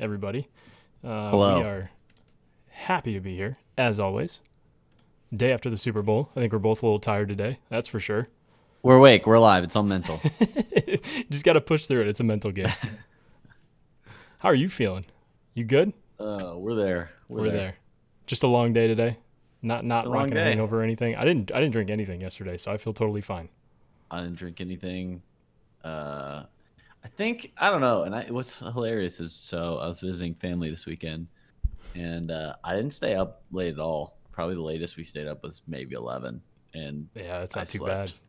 everybody. We Hello. are happy to be here, as always. Day after the Super Bowl. I think we're both a little tired today, that's for sure. We're awake. We're alive. It's all mental. Just got to push through it. It's a mental game. How are you feeling? You good? We're there. We're there. Just a long day today. Not A long rocking a day. hangover or anything. I didn't drink anything yesterday, so I feel totally fine. I didn't drink anything. I don't know. And what's hilarious is, so I was visiting family this weekend, and I didn't stay up late at all. Probably the latest we stayed up was maybe 11, and Yeah, that's I not too slept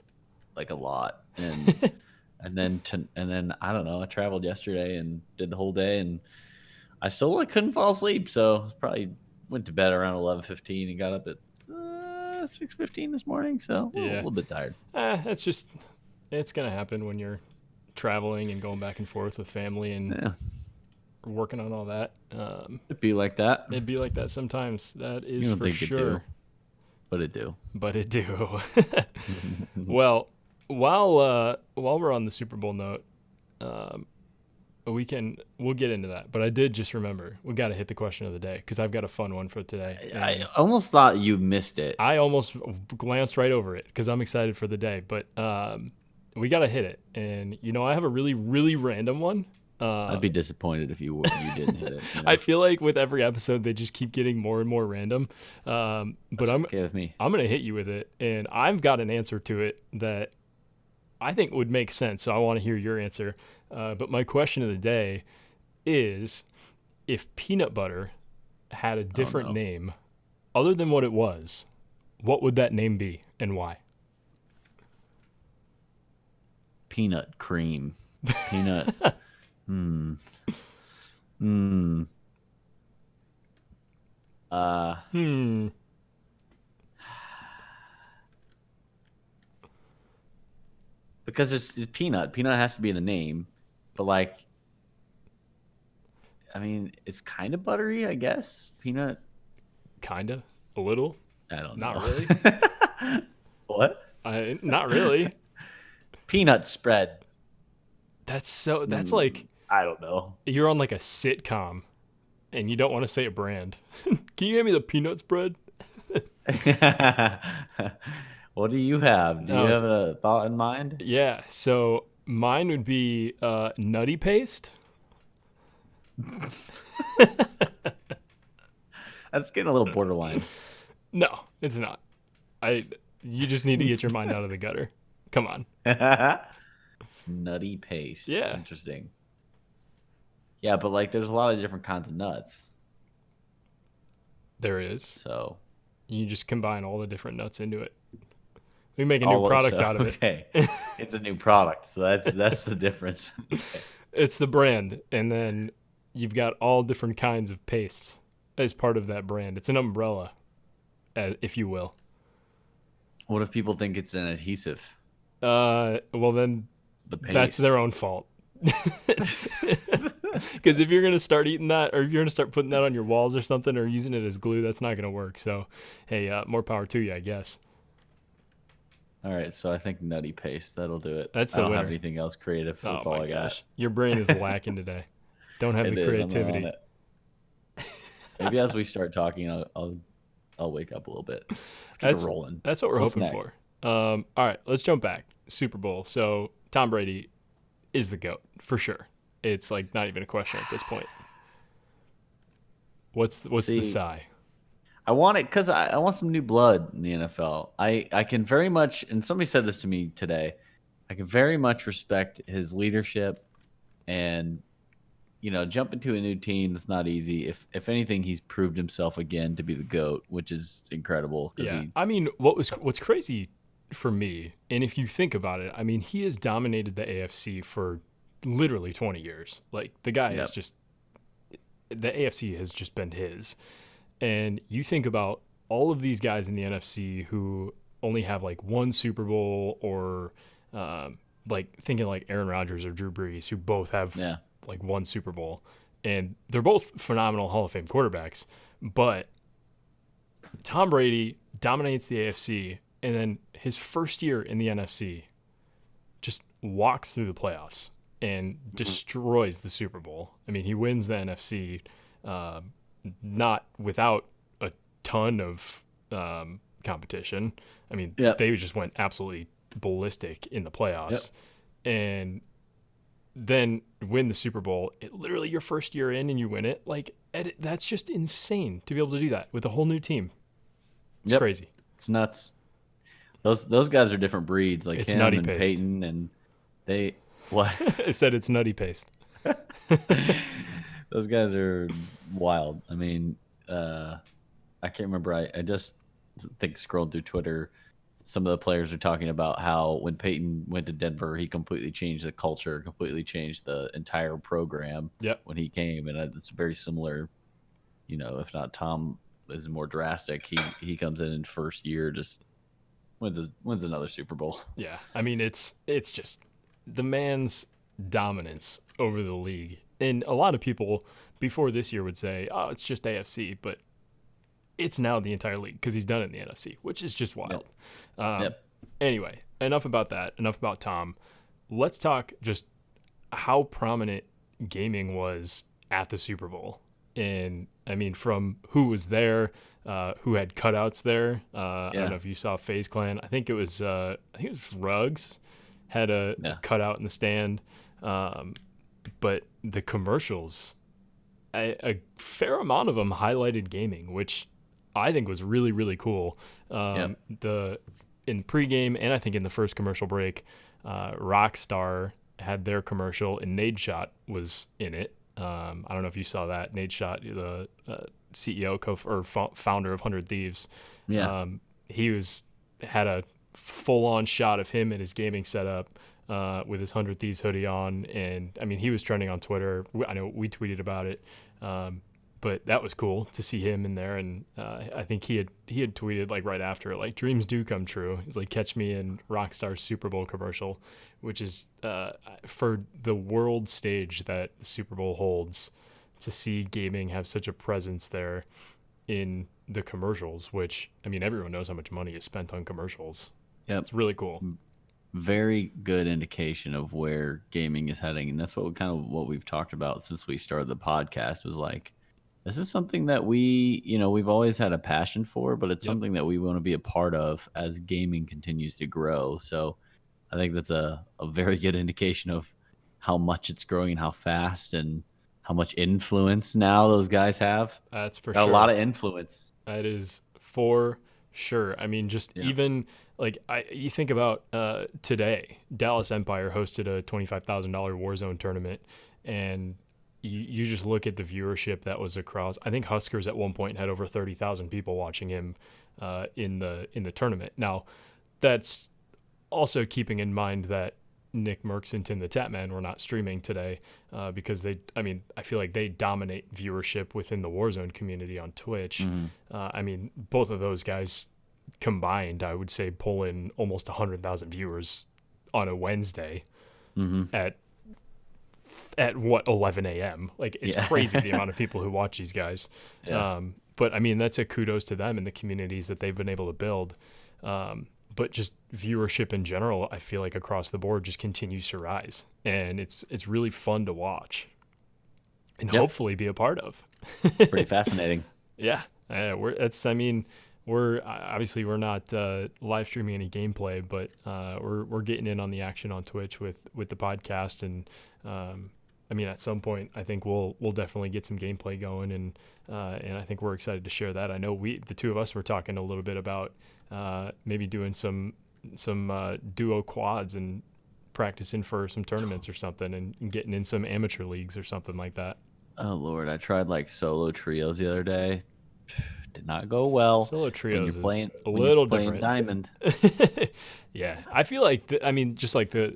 like a lot. And bad. and then I don't know. I traveled yesterday and did the whole day, and I still couldn't fall asleep. So probably went to bed around 11:15 and got up at 6:15 this morning. So a Yeah. little bit tired. It's going to happen when you're traveling and going back and forth with family and Yeah, working on all that. it'd be like that. It'd be like that sometimes. That You is don't for think it do, sure. but it do. But it do. Well, while we're on the Super Bowl note, we'll get into that. But I did just remember we got to hit the question of the day because I've got a fun one for today. I almost thought you missed it. I almost glanced right over it because I'm excited for the day. But we got to hit it. And I have a really, really random one. I'd be disappointed if you didn't hit it. I feel like with every episode they just keep getting more and more random. But That's okay with me. I'm gonna hit you with it, and I've got an answer to it that I think would make sense. So I want to hear your answer. But my question of the day is: if peanut butter had a different no. name other than what it was, what would that name be and why? Peanut cream. Peanut. Hmm. Because it's peanut. Peanut has to be in the name, but it's kind of buttery, I guess. Peanut. Kinda, a little, I don't not know. really. What? Not really. Peanut spread. That's like I don't know. you're on like a sitcom and you don't want to say a brand. Can you hand me the peanut spread? What do you have? Do you have a thought in mind? Yeah, so mine would be nutty paste. That's getting a little borderline. No, it's not. You just need to get your mind out of the gutter. Come on. Nutty paste. Yeah. Interesting. Yeah, but there's a lot of different kinds of nuts. There is. So You just combine all the different nuts into it. We make a new product out of it. Okay. It's a new product. So that's the difference. Okay. It's the brand, and then you've got all different kinds of pastes as part of that brand. It's an umbrella, if you will. What if people think it's an adhesive? Well then The paste. that's their own fault. Because if you're going to start eating that, or if you're going to start putting that on your walls or something, or using it as glue, that's not going to work. So, hey, more power to you, I guess. All right, so I think nutty paste. That'll do it. That's I the don't winner. have anything else creative. That's all I got. Your brain is lacking today. Don't have It the is, I'm on creativity. it. Maybe as we start talking, I'll wake up a little bit. Let's keep it rolling. That's what we're What's hoping next? for. All right, let's jump back. Super Bowl. So Tom Brady is the GOAT for sure. It's like not even a question at this point. What's the sigh? I want it because I want some new blood in the NFL. I can very much, and somebody said this to me today, I can very much respect his leadership and, jump into a new team. That's not easy. If anything, he's proved himself again to be the GOAT, which is incredible. Yeah. I mean, what's crazy for me, and if you think about it, I mean, he has dominated the AFC for literally 20 years. Like, the guy is just, the AFC has just been his. And you think about all of these guys in the NFC who only have like one Super Bowl, or thinking like Aaron Rodgers or Drew Brees, who both have like one Super Bowl, and they're both phenomenal Hall of Fame quarterbacks. But Tom Brady dominates the AFC, and then his first year in the NFC just walks through the playoffs. and destroys the Super Bowl. I mean, he wins the NFC, not without a ton of competition. I mean, they just went absolutely ballistic in the playoffs, and then win the Super Bowl. Literally your first year in and you win it. Like, that's just insane to be able to do that with a whole new team. It's crazy. It's nuts. Those guys are different breeds, like it's him nutty and paste. Peyton, and they what? I said it's nutty paste. Those guys are wild. I mean, I can't remember. I just think scrolled through Twitter. Some of the players are talking about how when Peyton went to Denver, he completely changed the culture, completely changed the entire program. When he came, and it's very similar. If not Tom is more drastic. He comes in first year, just wins another Super Bowl. Yeah, I mean it's just the man's dominance over the league, and a lot of people before this year would say, "Oh, it's just AFC," but it's now the entire league because he's done it in the NFC, which is just wild. Anyway, enough about that. Enough about Tom. Let's talk just how prominent gaming was at the Super Bowl, and I mean from who was there. Who had cutouts there? I don't know if you saw FaZe Clan. I think it was Ruggs had a cutout in the stand. But the commercials, a fair amount of them highlighted gaming, which I think was really, really cool. In pregame and I think in the first commercial break, Rockstar had their commercial and Nadeshot was in it. I don't know if you saw that. Nadeshot, the CEO founder of 100 Thieves. He had a full-on shot of him in his gaming setup with his 100 Thieves hoodie on, and I mean he was trending on Twitter. I know we tweeted about it, but that was cool to see him in there. And I think he had tweeted like right after, like, dreams do come true. He's like, catch me in Rockstar's Super Bowl commercial, which is for the world stage that the Super Bowl holds. To see gaming have such a presence there in the commercials, which, I mean, everyone knows how much money is spent on commercials. It's really cool. Very good indication of where gaming is heading. And that's what we've talked about since we started the podcast, was like, this is something that we've always had a passion for, but it's something that we want to be a part of as gaming continues to grow. So I think that's a very good indication of how much it's growing and how fast and how much influence now those guys have. That's for sure. A lot of influence. That is for sure. I mean, even like you think about today, Dallas Empire hosted a $25,000 Warzone tournament, and you just look at the viewership that was across. I think Huskers at one point had over 30,000 people watching him in the tournament. Now, that's also keeping in mind that Nick Merckx and Tim the Tatman were not streaming today because I feel like they dominate viewership within the Warzone community on Twitch. I mean, both of those guys combined, I would say, pull in almost 100,000 viewers on a Wednesday at 11 a.m. Like, it's crazy the amount of people who watch these guys. But I mean, that's a kudos to them and the communities that they've been able to build. But just viewership in general, I feel like across the board just continues to rise, and it's really fun to watch and hopefully be a part of. Pretty fascinating. We're obviously not live streaming any gameplay, but we're getting in on the action on Twitch with the podcast, and I mean, at some point, I think we'll definitely get some gameplay going, and I think we're excited to share that. I know the two of us were talking a little bit about maybe doing some duo quads and practicing for some tournaments or something, and getting in some amateur leagues or something like that. Oh Lord, I tried like solo trios the other day. Did not go well. Solo trios is a little different. Diamond. Yeah, I feel like just like the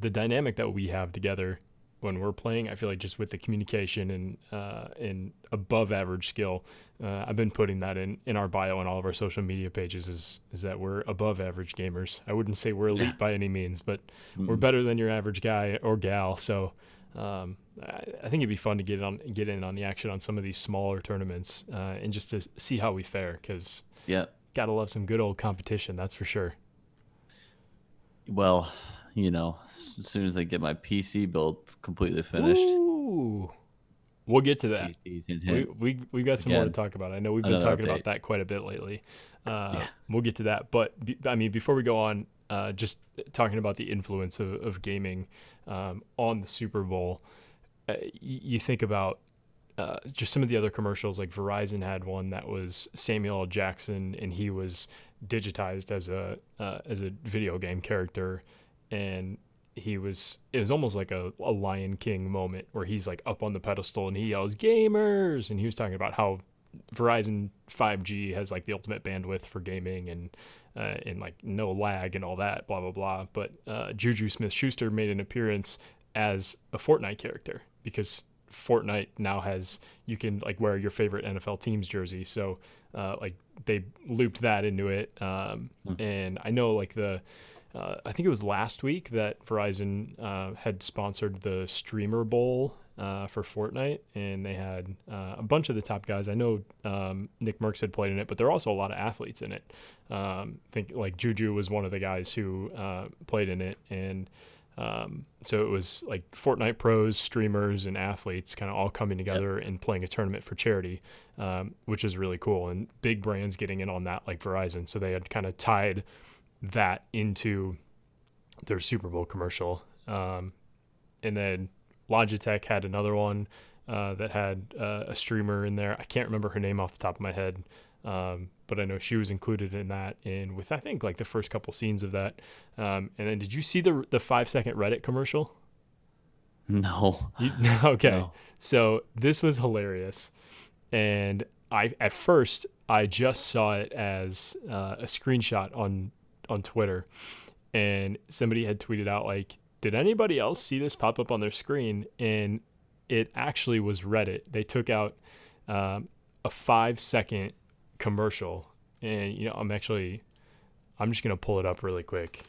dynamic that we have together when we're playing, I feel like just with the communication and above average skill, I've been putting that in our bio on all of our social media pages is that we're above average gamers. I wouldn't say we're elite by any means, but we're better than your average guy or gal. So I think it'd be fun to get in on the action on some of these smaller tournaments and just to see how we fare, because gotta love some good old competition, that's for sure. Well, as soon as I get my PC built completely finished. Ooh, we'll get to that. TCs, hint, We hint. we got some more to Again, talk about. I know we've been another talking update. about that quite a bit lately. Yeah. We'll get to that, but I mean, before we go on, just talking about the influence of gaming on the Super Bowl. You think about just some of the other commercials. Like Verizon had one that was Samuel L. Jackson, and he was digitized as a video game character, and it was almost like a Lion King moment where he's like up on the pedestal and he yells gamers, and he was talking about how Verizon 5G has like the ultimate bandwidth for gaming and like no lag and all that, blah blah blah. But Juju Smith-Schuster made an appearance as a Fortnite character because Fortnite now has, you can like wear your favorite NFL team's jersey, so like they looped that into it. And I know like I think it was last week that Verizon had sponsored the Streamer Bowl for Fortnite, and they had a bunch of the top guys. I know Nick Merckx had played in it, but there are also a lot of athletes in it. I think like Juju was one of the guys who played in it, and so it was like Fortnite pros, streamers, and athletes kind of all coming together and playing a tournament for charity, which is really cool. And big brands getting in on that, like Verizon. So they had kind of tied that into their Super Bowl commercial. And then Logitech had another one that had a streamer in there. I can't remember her name off the top of my head, but I know she was included in that. And with, I think, like the first couple scenes of that. And then did you see the 5-second Reddit commercial? No. Okay. No. So this was hilarious. And at first, I just saw it as a screenshot on Twitter, and somebody had tweeted out like, did anybody else see this pop up on their screen? And it actually was Reddit. They took out a 5-second commercial, and I'm just gonna pull it up really quick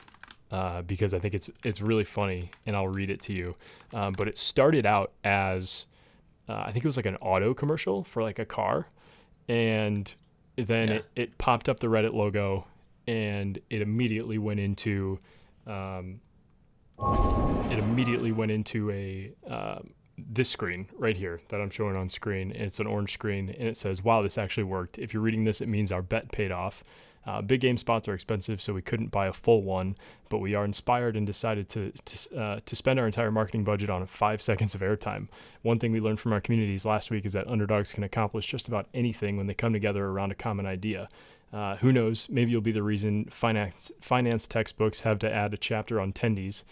because I think it's really funny, and I'll read it to you. But it started out as I think it was like an auto commercial for like a car, and then it popped up the Reddit logo, and it immediately went into a this screen right here that I'm showing on screen. It's an orange screen, and it says, "Wow, this actually worked. If you're reading this, it means our bet paid off. Big game spots are expensive, so we couldn't buy a full one, but we are inspired and decided to spend our entire marketing budget on 5 seconds of airtime. One thing we learned from our communities last week is that underdogs can accomplish just about anything when they come together around a common idea. Who knows? Maybe you'll be the reason finance textbooks have to add a chapter on tendies.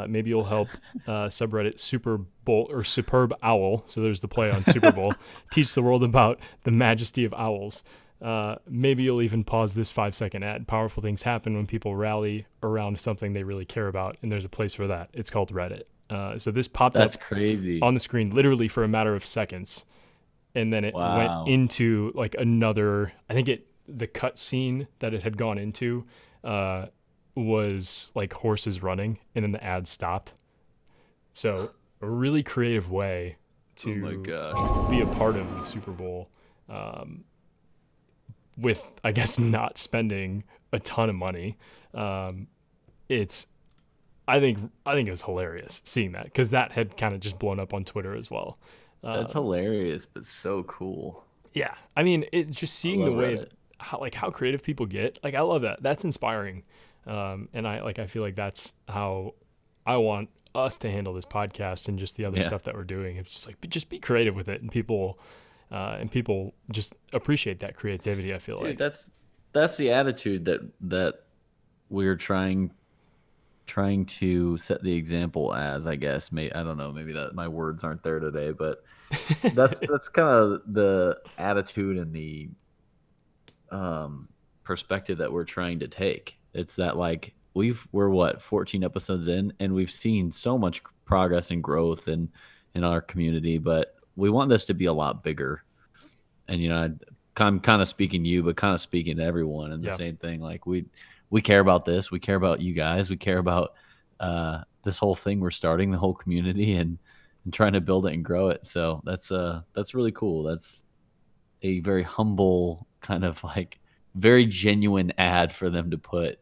Maybe you'll help subreddit Super Bowl or Superb Owl. So there's the play on Super Bowl. Teach the world about the majesty of owls. Maybe you'll even pause this 5-second ad. Powerful things happen when people rally around something they really care about, and there's a place for that. It's called Reddit. So this popped That's up crazy. on the screen literally for a matter of seconds, and then it went into like another. I think the cut scene that it had gone into was like horses running, and then the ad stopped. So a really creative way to be a part of the Super Bowl, with, I guess, not spending a ton of money. I think it was hilarious seeing that, because that had kind of just blown up on Twitter as well. That's hilarious, but so cool. Yeah, I mean, it just seeing the way Reddit. how creative people get. Like, I love that. That's inspiring, and I feel like that's how I want us to handle this podcast and just the other stuff that we're doing. It's just like, just be creative with it, and people just appreciate that creativity. I feel like that's the attitude that we're trying to set the example as, I guess. I don't know, maybe that my words aren't there today, but that's kind of the attitude and the perspective that we're trying to take. It's that, like, we're what, 14 episodes in, and we've seen so much progress and growth in our community, but we want this to be a lot bigger. And I'm kind of speaking to you, but kind of speaking to everyone, and the same thing. Like, we care about this. We care about you guys. We care about this whole thing we're starting, the whole community, and trying to build it and grow it. So that's really cool. That's a very humble, kind of like very genuine ad for them to put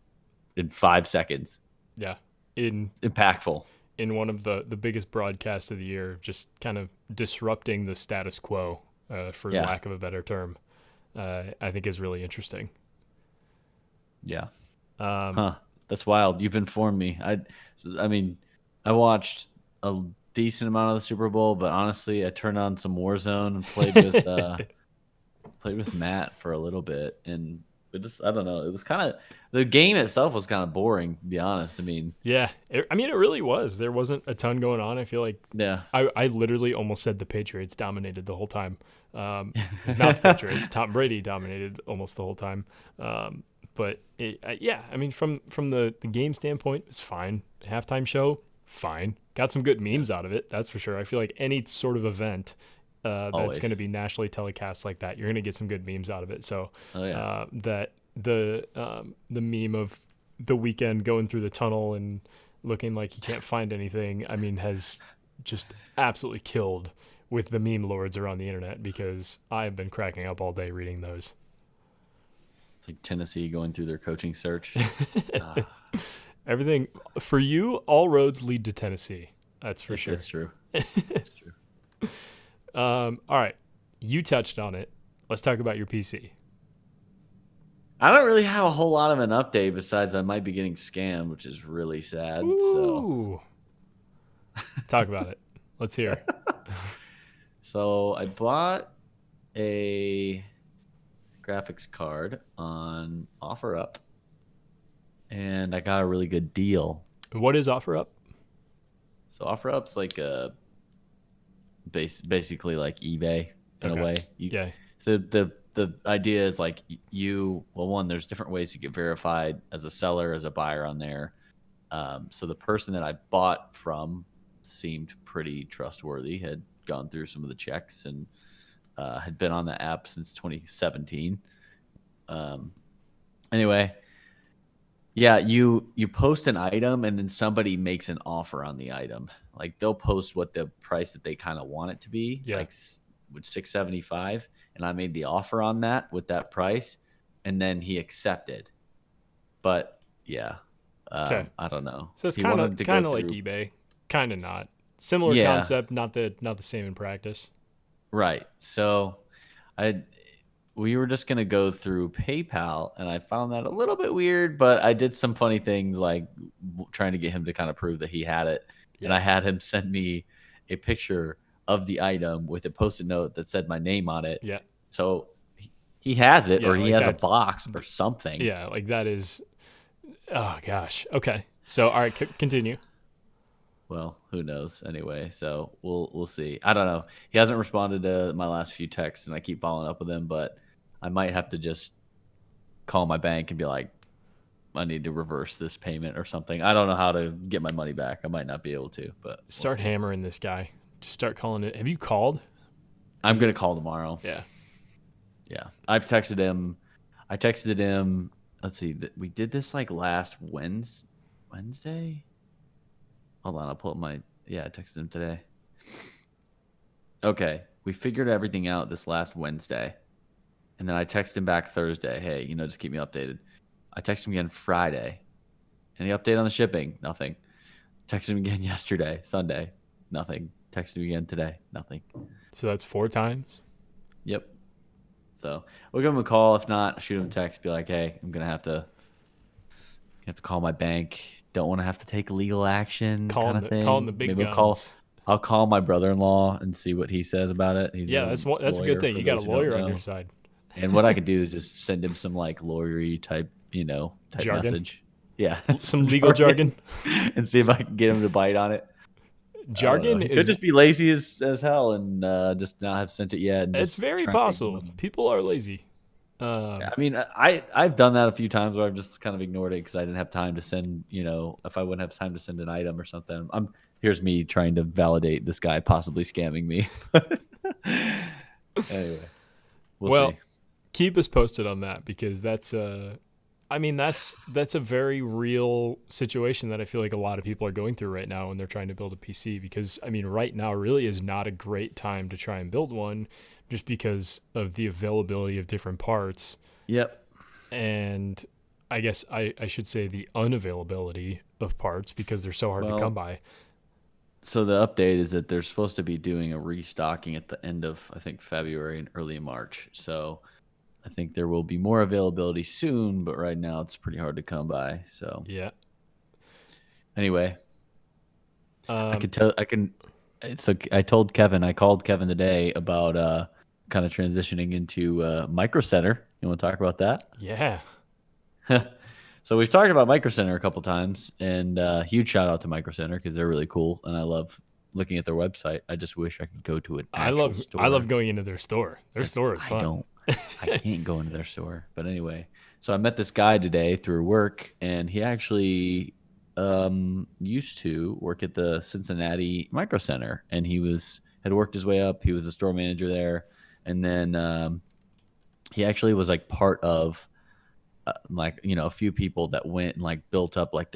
in 5 seconds. Yeah, impactful in one of the biggest broadcasts of the year, just kind of disrupting the status quo, for lack of a better term, I think is really interesting. Yeah. That's wild. You've informed me. I mean, I watched a decent amount of the Super Bowl, but honestly, I turned on some Warzone and played with Matt for a little bit, and I don't know. It was kind of the game itself was kind of boring, to be honest. I mean, yeah, it really was. There wasn't a ton going on. I feel like I literally almost said the Patriots dominated the whole time. It was not the Patriots. Tom Brady dominated almost the whole time. But I mean, from the game standpoint, it was fine. Halftime show, fine. Got some good memes out of it. That's for sure. I feel like any sort of event that's going to be nationally telecast like that, you're going to get some good memes out of it. So that the meme of the weekend going through the tunnel and looking like he can't find anything, I mean, has just absolutely killed with the meme lords around the internet, because I've been cracking up all day reading those. It's like Tennessee going through their coaching search. Everything for you, all roads lead to Tennessee. That's for sure. That's true. That's true. All right. You touched on it. Let's talk about your PC. I don't really have a whole lot of an update besides I might be getting scammed, which is really sad. Ooh. So talk about it. Let's hear. So I bought a graphics card on OfferUp, and I got a really good deal. What is OfferUp? So OfferUp's like a basically like eBay in a way. So the idea is like one, there's different ways you get verified as a seller, as a buyer on there. So the person that I bought from seemed pretty trustworthy, had gone through some of the checks, and had been on the app since 2017. Anyway, yeah, you post an item and then somebody makes an offer on the item. Like they'll post what the price that they kind of want it to be, like with $675, and I made the offer on that with that price, and then he accepted. But yeah, I don't know. So it's kind of like eBay, kind of not similar concept, not the same in practice. Right. So we were just going to go through PayPal, and I found that a little bit weird, but I did some funny things like trying to get him to kind of prove that he had it. Yeah. And I had him send me a picture of the item with a Post-it note that said my name on it. Yeah. So he has it, or he has a box or something. Yeah. Like that is, oh gosh. Okay. So, all right, continue. Well, who knows? Anyway, so we'll see. I don't know. He hasn't responded to my last few texts, and I keep following up with him, but I might have to just call my bank and be like, I need to reverse this payment or something. I don't know how to get my money back. I might not be able to, but start hammering this guy. Just start calling it. Have you called? I'm going to call tomorrow. Yeah. Yeah. I've texted him. I texted him. Let's see. We did this like last Wednesday. Hold on, I'll pull up I texted him today. Okay, we figured everything out this last Wednesday. And then I texted him back Thursday, hey, just keep me updated. I texted him again Friday. Any update on the shipping? Nothing. Texted him again yesterday, Sunday. Nothing. Texted him again today. Nothing. So that's 4 times? Yep. So we'll give him a call. If not, shoot him a text. Be like, hey, I'm going to have to call my bank. Don't want to have to take legal action. Calling the big guns. I'll call my brother-in-law and see what he says about it. That's a good thing. You got a lawyer on your side. And what I could do is just send him some like lawyery type jargon. Message. Yeah, some legal jargon, and see if I can get him to bite on it. Jargon could just be lazy as hell and just not have sent it yet. It's very possible. People are lazy. I mean, I've done that a few times where I've just kind of ignored it because I didn't have time to send, if I wouldn't have time to send an item or something. Here's me trying to validate this guy possibly scamming me. Anyway, we'll see. Keep us posted on that, because that's a very real situation that I feel like a lot of people are going through right now when they're trying to build a PC, because right now really is not a great time to try and build one, just because of the availability of different parts. Yep. And I guess I should say the unavailability of parts because they're so hard to come by. So the update is that they're supposed to be doing a restocking at the end of, I think, February and early March. So I think there will be more availability soon, but right now it's pretty hard to come by. So yeah. Anyway, I could tell. I can. So I told Kevin. I called Kevin today about kind of transitioning into Micro Center. You want to talk about that? Yeah. So we've talked about Micro Center a couple times, and huge shout out to Micro Center because they're really cool, and I love looking at their website. I just wish I could go to an actual store. I love going into their store. Their store is fun. I can't go into their store. But anyway, so I met this guy today through work, and he actually used to work at the Cincinnati Micro Center, and had worked his way up. He was a store manager there, and then he actually was like part of a few people that went and like built up like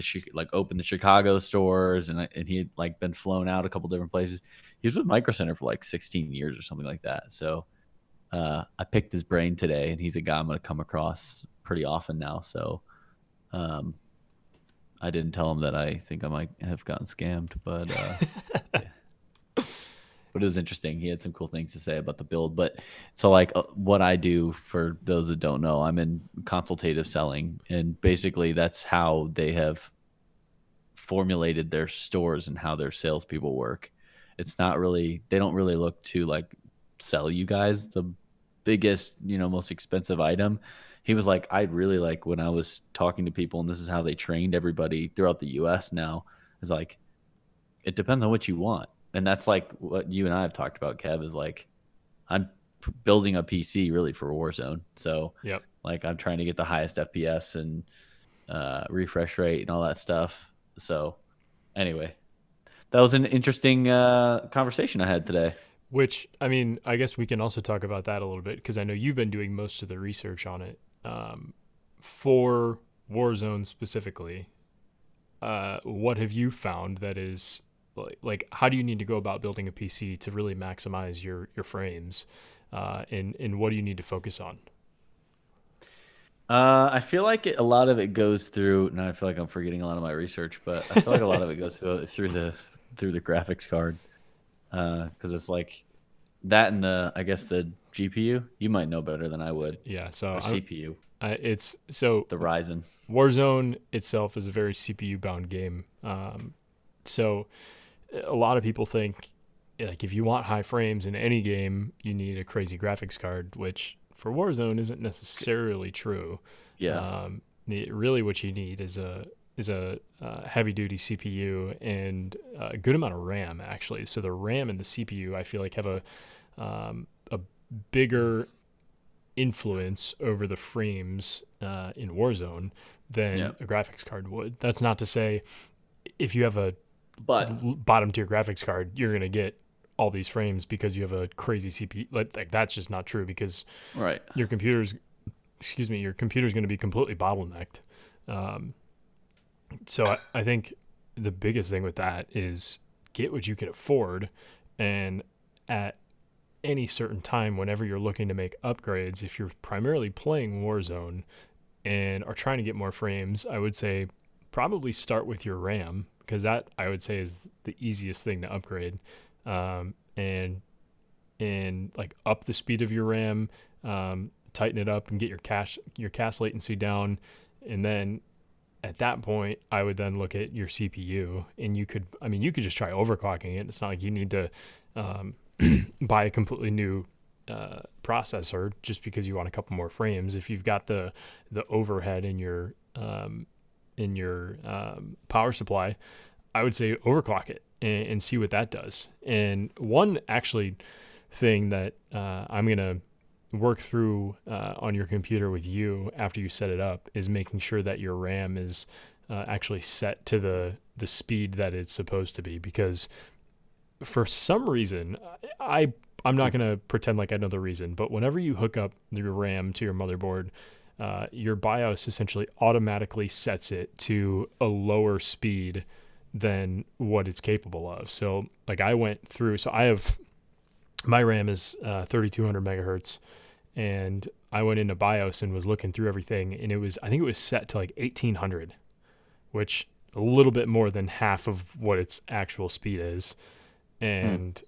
opened the Chicago stores, and he had like been flown out a couple different places. He was with Micro Center for like 16 years or something like that. So I picked his brain today, and he's a guy I'm going to come across pretty often now. So I didn't tell him that I think I might have gotten scammed, but yeah. But it was interesting. He had some cool things to say about the build. But so like what I do, for those that don't know, I'm in consultative selling, and basically that's how they have formulated their stores and how their salespeople work. It's not really, they don't really look to like sell you guys the biggest, most expensive item. He was like, I really like when I was talking to people, and this is how they trained everybody throughout the US now, is like, it depends on what you want. And that's like what you and I have talked about, Kev, is like, I'm building a PC really for Warzone. So yep. Like I'm trying to get the highest FPS and refresh rate and all that stuff. So anyway, that was an interesting conversation I had today. Which, I mean, I guess we can also talk about that a little bit, because I know you've been doing most of the research on it. For Warzone specifically, what have you found that is like how do you need to go about building a PC to really maximize your frames, and what do you need to focus on? I feel like a lot of it goes through. Now I feel like I'm forgetting a lot of my research, but I feel like a lot of it goes through the graphics card, because it's like that and I guess the GPU. You might know better than I would. Yeah. So CPU. It's so the Ryzen. Warzone itself is a very CPU bound game. So a lot of people think like if you want high frames in any game, you need a crazy graphics card, which for Warzone isn't necessarily true. Yeah. Really, what you need is a heavy duty CPU and a good amount of RAM, actually. So the RAM and the CPU, I feel like, have a bigger influence over the frames in Warzone than a graphics card would. That's not to say if you have a bottom tier graphics card, you're going to get all these frames because you have a crazy CPU. Like that's just not true, because your computer's going to be completely bottlenecked. So I think the biggest thing with that is get what you can afford, and at any certain time, whenever you're looking to make upgrades, if you're primarily playing Warzone and are trying to get more frames, I would say probably start with your RAM, because that, I would say, is the easiest thing to upgrade, and like up the speed of your RAM, tighten it up and get your cache latency down, and then at that point, I would then look at your CPU, and you could just try overclocking it. It's not like you need to buy a completely new processor just because you want a couple more frames. If you've got the overhead in your power supply, I would say overclock it and see what that does. And one actually thing that I'm gonna work through on your computer with you after you set it up is making sure that your RAM is actually set to the speed that it's supposed to be, because for some reason, I'm not going to pretend like I know the reason, but whenever you hook up your RAM to your motherboard, your BIOS essentially automatically sets it to a lower speed than what it's capable of. So like I went through, so my RAM is 3200 megahertz, and I went into BIOS and was looking through everything, and I think it was set to like 1800, which a little bit more than half of what its actual speed is. And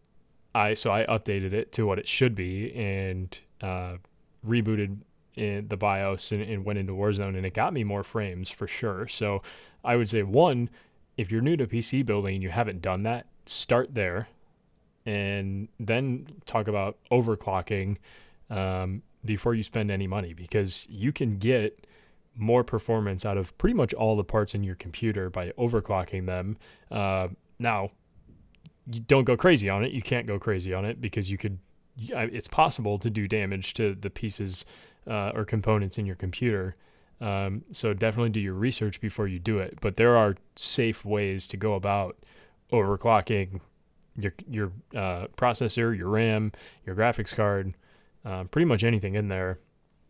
I updated it to what it should be, and rebooted in the BIOS and went into Warzone, and it got me more frames for sure. So I would say, one, if you're new to PC building and you haven't done that, start there, and then talk about overclocking before you spend any money, because you can get more performance out of pretty much all the parts in your computer by overclocking them. Now, you don't go crazy on it. You can't go crazy on it because it's possible to do damage to the pieces or components in your computer. So definitely do your research before you do it. But there are safe ways to go about overclocking your processor, your RAM, your graphics card, pretty much anything in there.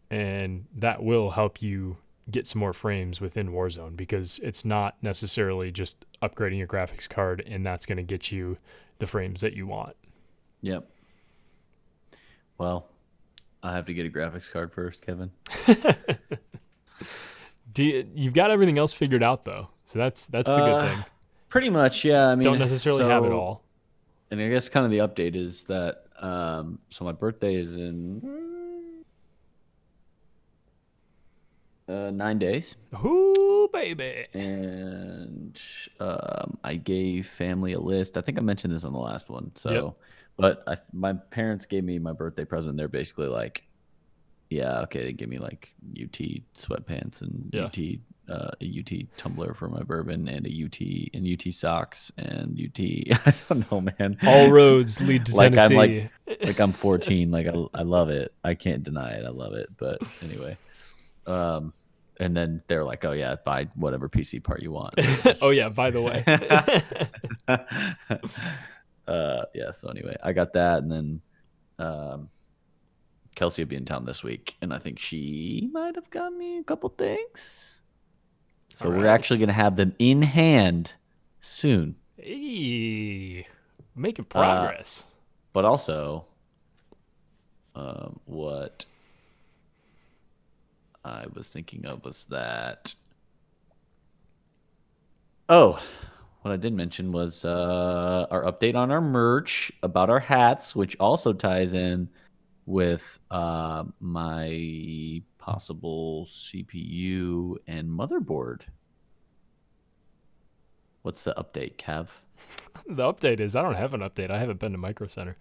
And that will help you get some more frames within Warzone, because it's not necessarily just upgrading your graphics card and that's going to get you the frames that you want. Yep. Well, I have to get a graphics card first, Kevin. You've got everything else figured out though, so that's the good thing. Pretty much, yeah. I mean, don't necessarily have it all. And I guess kind of the update is that so my birthday is in 9 days. Ooh, baby. And I gave family a list. I think I mentioned this on the last one. So, yep. But my parents gave me my birthday present. They're basically like, yeah, okay. They give me like UT sweatpants and a UT tumbler for my bourbon and a UT and UT socks and UT. I don't know, man. All roads lead to Tennessee. Like I'm 14. Like I love it. I can't deny it. I love it. But anyway. And then they're like, oh yeah, buy whatever PC part you want. Oh yeah, by the way. Yeah, so anyway, I got that, and then Kelsey will be in town this week, and I think she might have got me a couple things. So we're actually going to have them in hand soon. Hey, making progress. But also, what I was thinking of was that. Oh, what I did mention was our update on our merch about our hats, which also ties in with my possible CPU and motherboard. What's the update, Kev? The update is I don't have an update. I haven't been to Micro Center.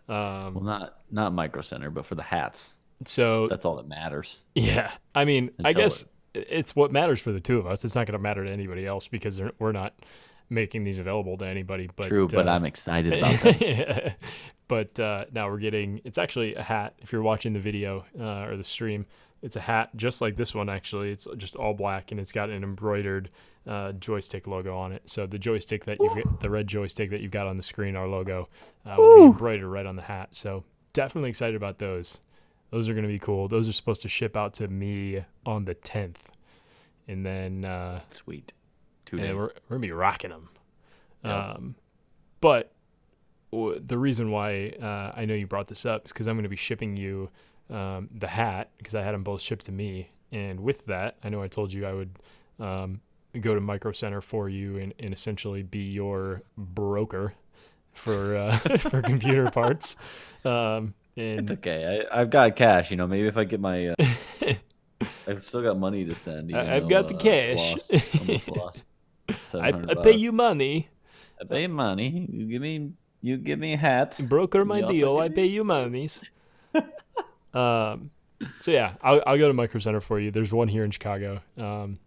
Well, not Micro Center, but for the hats. So that's all that matters. Yeah. I mean, I guess it's what matters for the two of us. It's not going to matter to anybody else because we're not making these available to anybody. But true, but I'm excited about that. Yeah. But now we're getting, it's actually a hat. If you're watching the video or the stream, it's a hat just like this one, actually. It's just all black, and it's got an embroidered joystick logo on it. So the joystick that the red joystick that you've got on the screen, our logo, will be embroidered right on the hat. So definitely excited about those. Those are going to be cool. Those are supposed to ship out to me on the 10th. And then... sweet. 2 days. We're going to be rocking them. Yep. But the reason why I know you brought this up is because I'm going to be shipping you the hat, because I had them both shipped to me. And with that, I know I told you I would go to Micro Center for you and essentially be your broker for for computer parts. And it's okay. I've got cash. Maybe if I get my, I've still got money to send. I've got the cash. Almost lost. I pay you money. I pay you money. You give me a hat. Broker my deal. I pay you monies. So yeah, I'll go to Micro Center for you. There's one here in Chicago. And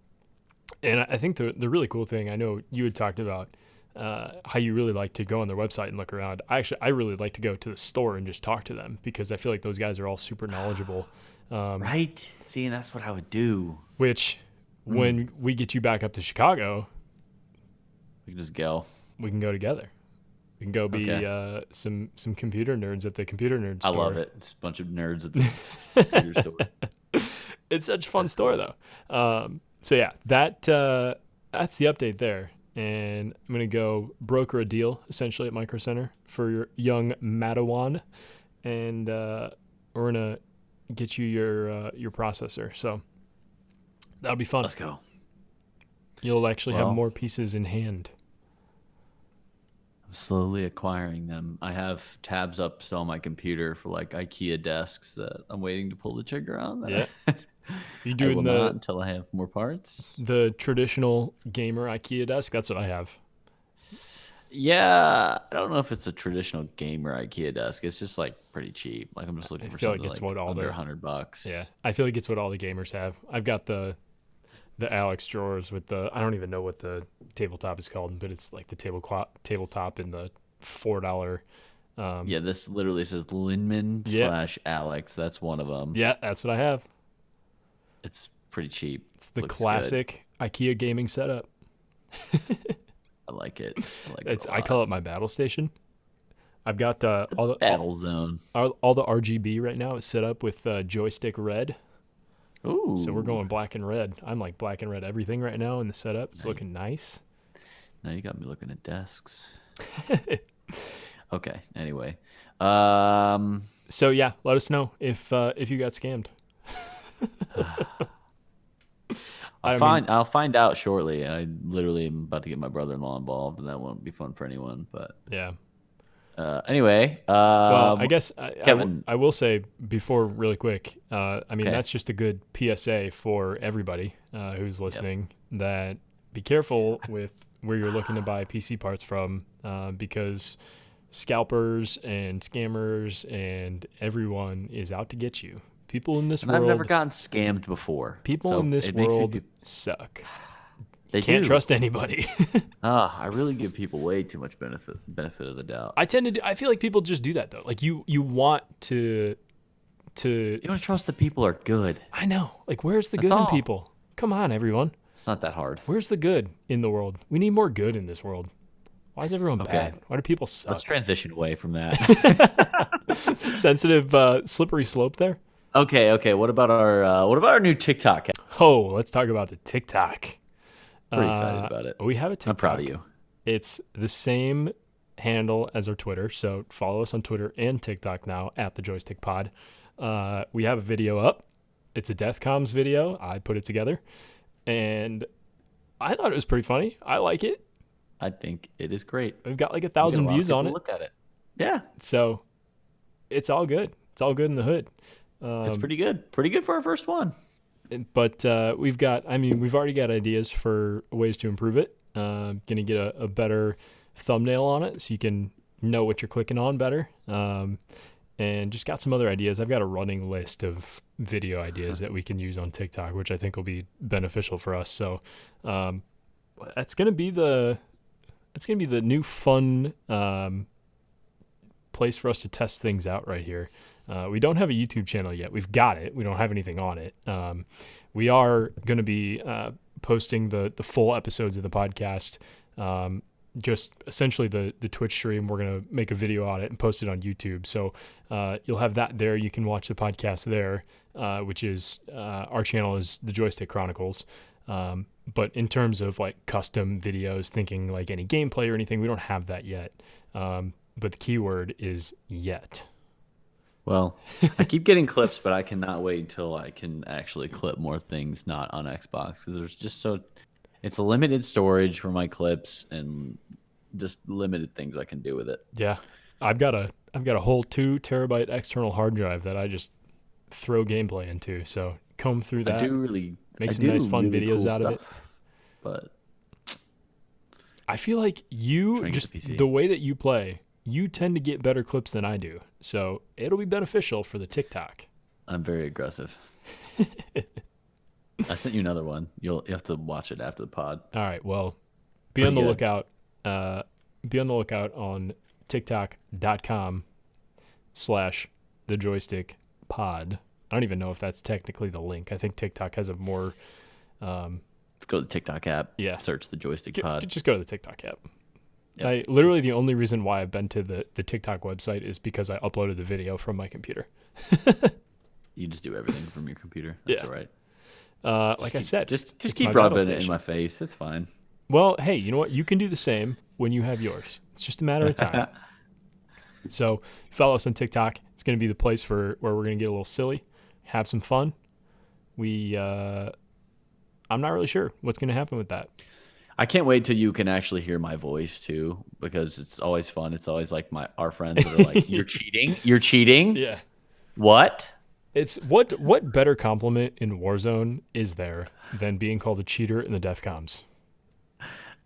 I think the really cool thing, I know you had talked about how you really like to go on their website and look around. I really like to go to the store and just talk to them, because I feel like those guys are all super knowledgeable. Right. See, and that's what I would do. Which, when we get you back up to Chicago, we can just go. We can go together. We can go be some computer nerds at the computer nerd store. I love it. It's a bunch of nerds at the computer store. It's such a fun store, though. So yeah, that's the update there. And I'm going to go broker a deal, essentially, at Micro Center for your young Madawan. And we're going to get you your processor. So that'll be fun. Let's go. You'll actually have more pieces in hand. I'm slowly acquiring them. I have tabs up still on my computer for like IKEA desks that I'm waiting to pull the trigger on. Yeah. You I doing will not until I have more parts. The traditional gamer IKEA desk? That's what I have. Yeah, I don't know if it's a traditional gamer IKEA desk. It's just like pretty cheap. Like I'm just looking for something like under $100. Yeah, I feel like it's what all the gamers have. I've got the Alex drawers with I don't even know what the tabletop is called, but it's like the tabletop in the $4. Yeah, this literally says Linman / Alex. That's one of them. Yeah, that's what I have. It's pretty cheap. It's the classic IKEA gaming setup. I like it. I call it my battle station. I've got all the battle zone. All the RGB right now is set up with joystick red. Ooh. So we're going black and red. I'm like black and red everything right now in the setup. It's looking nice. Now you got me looking at desks. Okay. Anyway. So yeah, let us know if you got scammed. I'll find out shortly. I literally am about to get my brother-in-law involved, and that won't be fun for anyone. But yeah. Anyway. Well, I guess I will say before really quick. That's just a good PSA for everybody who's listening. That be careful with where you're looking to buy PC parts from, because scalpers and scammers and everyone is out to get you. People in this world. I've never gotten scammed before. People in this world suck. They can't trust anybody. I really give people way too much benefit of the doubt. I feel like people just do that though. Like you want to. You don't trust that people are good. I know. Like where's the good in people? Come on, everyone. It's not that hard. Where's the good in the world? We need more good in this world. Why is everyone bad? Why do people suck? Let's transition away from that. Sensitive, slippery slope there. Okay. What about our new TikTok? Oh, let's talk about the TikTok. Pretty excited about it. We have a TikTok. I'm proud of you. It's the same handle as our Twitter, so follow us on Twitter and TikTok now at the Joystick Pod. We have a video up. It's a Deathcoms video. I put it together, and I thought it was pretty funny. I like it. I think it is great. We've got like 1,000 views on it. Look at it. Yeah. So it's all good. It's all good in the hood. It's pretty good. Pretty good for our first one. But we've already got ideas for ways to improve it. Going to get a better thumbnail on it so you can know what you're clicking on better. And just got some other ideas. I've got a running list of video ideas that we can use on TikTok, which I think will be beneficial for us. So that's going to be the new fun place for us to test things out right here. We don't have a YouTube channel yet. We've got it. We don't have anything on it. We are going to be posting the full episodes of the podcast, just essentially the Twitch stream. We're going to make a video on it and post it on YouTube. So you'll have that there. You can watch the podcast there, which is our channel is the Joystick Chronicles. But in terms of like custom videos, thinking like any gameplay or anything, we don't have that yet. But the keyword is yet. Well, I keep getting clips, but I cannot wait until I can actually clip more things not on Xbox, because there's just it's a limited storage for my clips and just limited things I can do with it. Yeah, I've got a whole 2 terabyte external hard drive that I just throw gameplay into. So comb through that. Make some nice fun videos cool out of it. But I feel like the way that you play, you tend to get better clips than I do. So it'll be beneficial for the TikTok. I'm very aggressive. I sent you another one. You have to watch it after the pod. All right. Well, be on the lookout. Be on the lookout on TikTok.com/thejoystickpod. I don't even know if that's technically the link. I think TikTok has a more. Let's go to the TikTok app. Yeah. Search the Joystick Pod. Just go to the TikTok app. Yep. Literally the only reason why I've been to the TikTok website is because I uploaded the video from my computer. You just do everything from your computer. That's all right. I said, just keep rubbing it in my face. It's fine. Well, hey, you know what? You can do the same when you have yours. It's just a matter of time. So follow us on TikTok. It's going to be the place where we're going to get a little silly, have some fun. I'm not really sure what's going to happen with that. I can't wait till you can actually hear my voice too, because it's always fun. It's always like our friends that are like, "You're cheating. You're cheating." Yeah. What? It's what better compliment in Warzone is there than being called a cheater in the death comms?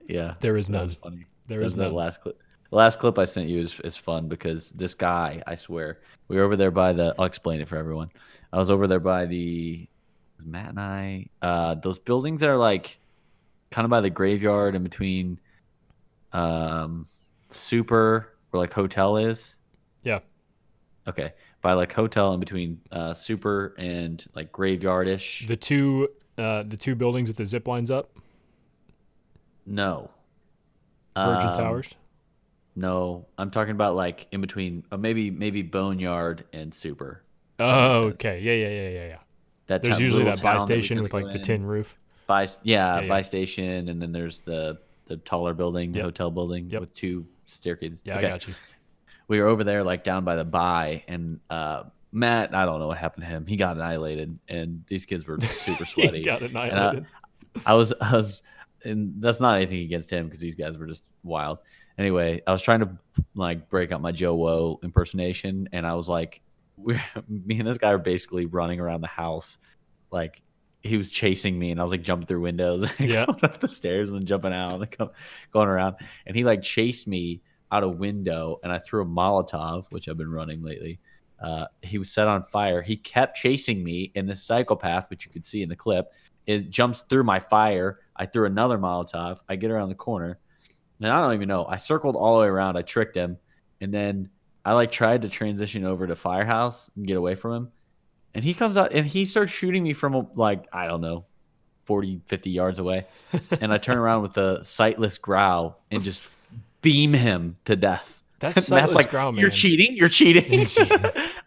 Yeah, there is none. That was funny. There is none. The last clip. The last clip I sent you is fun because this guy, I swear, we were over there by the. I'll explain it for everyone. I was over there by Matt and I, those buildings that are like kind of by the graveyard in between, Super where like hotel is. Yeah. Okay, by like hotel in between Super and like graveyardish. The two buildings with the zip lines up. No. Virgin Towers. No, I'm talking about like in between, maybe Boneyard and Super. Oh, okay. Yeah. There's usually that buy station with like the tin roof. Buy station, and then there's the taller building, the hotel building with two staircases. Yeah, okay. I got you. We were over there like down by the buy, and Matt, I don't know what happened to him. He got annihilated, and these kids were super sweaty. He got annihilated. I was, and that's not anything against him because these guys were just wild. Anyway, I was trying to like break out my Joe Woe impersonation, and I was like, me and this guy were basically running around the house, like he was chasing me, and I was like jumping through windows, and going up the stairs, and then jumping out, and going around, and he like chased me out a window, and I threw a Molotov, which I've been running lately. He was set on fire. He kept chasing me, and this psychopath, which you could see in the clip, it jumps through my fire. I threw another Molotov. I get around the corner. And I don't even know. I circled all the way around. I tricked him. And then I like tried to transition over to Firehouse and get away from him. And he comes out and he starts shooting me from like, I don't know, 40, 50 yards away. And I turn around with a sightless growl and just beam him to death. That's Matt's like, growl, man. You're cheating.